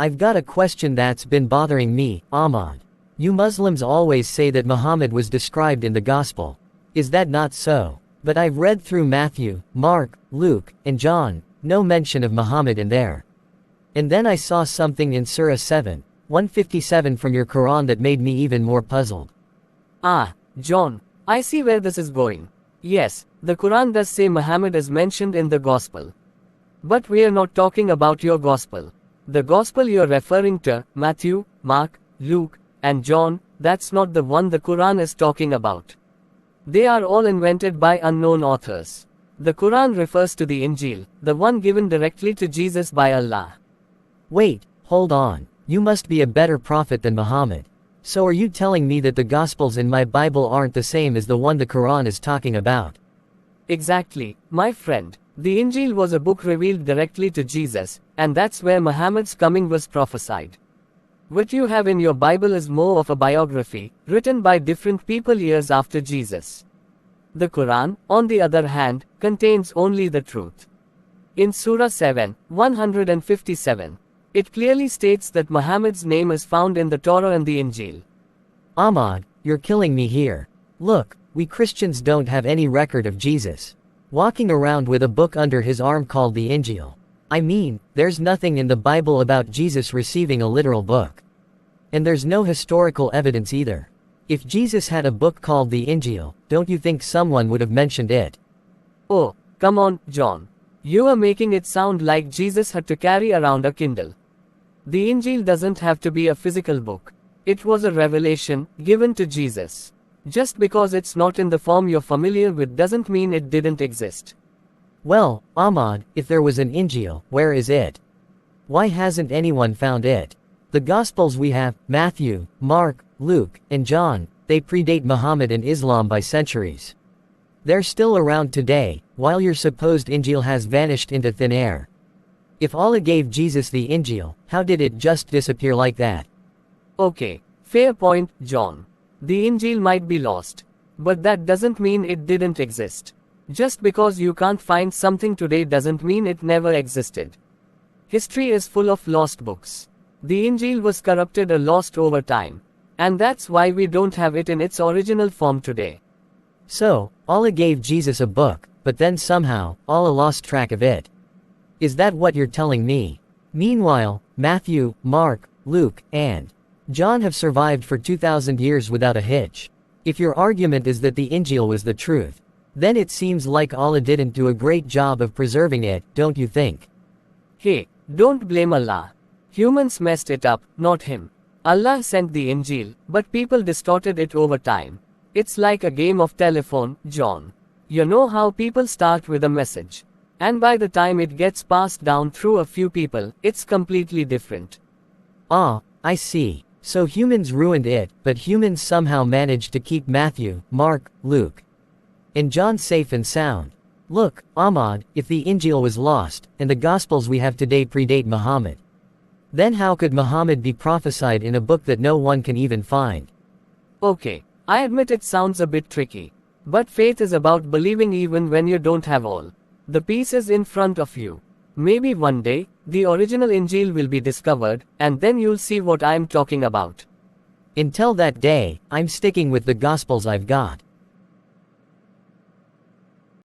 I've got a question that's been bothering me, Ahmad. You Muslims always say that Muhammad was described in the Gospel. Is that not so? But I've read through Matthew, Mark, Luke, and John, no mention of Muhammad in there. And then I saw something in Surah 7, 157 from your Quran that made me even more puzzled. Ah, John, I see where this is going. Yes, the Quran does say Muhammad is mentioned in the Gospel. But we are not talking about your Gospel. The Gospel you're referring to, Matthew, Mark, Luke, and John, that's not the one the Quran is talking about. They are all invented by unknown authors. The Quran refers to the Injil, the one given directly to Jesus by Allah. Wait, hold on. You must be a better prophet than Muhammad. So are you telling me that the Gospels in my Bible aren't the same as the one the Quran is talking about? Exactly, my friend. The Injil was a book revealed directly to Jesus, and that's where Muhammad's coming was prophesied. What you have in your Bible is more of a biography, written by different people years after Jesus. The Quran, on the other hand, contains only the truth. In Surah 7, 157, it clearly states that Muhammad's name is found in the Torah and the Injil. Ahmad, you're killing me here. Look, we Christians don't have any record of Jesus walking around with a book under his arm called the Injil. I mean, there's nothing in the Bible about Jesus receiving a literal book. And there's no historical evidence either. If Jesus had a book called the Injil, don't you think someone would have mentioned it? Oh, come on, John. You are making it sound like Jesus had to carry around a Kindle. The Injil doesn't have to be a physical book. It was a revelation, given to Jesus. Just because it's not in the form you're familiar with doesn't mean it didn't exist. Well, Ahmad, if there was an Injil, where is it? Why hasn't anyone found it? The Gospels we have, Matthew, Mark, Luke, and John, they predate Muhammad and Islam by centuries. They're still around today, while your supposed Injil has vanished into thin air. If Allah gave Jesus the Injil, how did it just disappear like that? Okay, fair point, John. The Injil might be lost. But that doesn't mean it didn't exist. Just because you can't find something today doesn't mean it never existed. History is full of lost books. The Injil was corrupted or lost over time. And that's why we don't have it in its original form today. So, Allah gave Jesus a book, but then somehow, Allah lost track of it. Is that what you're telling me? Meanwhile, Matthew, Mark, Luke, and John have survived for 2,000 years without a hitch. If your argument is that the Injil was the truth, then it seems like Allah didn't do a great job of preserving it, don't you think? Hey, don't blame Allah. Humans messed it up, not him. Allah sent the Injil, but people distorted it over time. It's like a game of telephone, John. You know how people start with a message. And by the time it gets passed down through a few people, it's completely different. Ah, I see. So humans ruined it, but humans somehow managed to keep Matthew, Mark, Luke, and John safe and sound. Look, Ahmad, if the Injil was lost, and the Gospels we have today predate Muhammad, then how could Muhammad be prophesied in a book that no one can even find? Okay, I admit it sounds a bit tricky. But faith is about believing even when you don't have all the pieces in front of you. Maybe one day, the original Injil will be discovered, and then you'll see what I'm talking about. Until that day, I'm sticking with the Gospels I've got.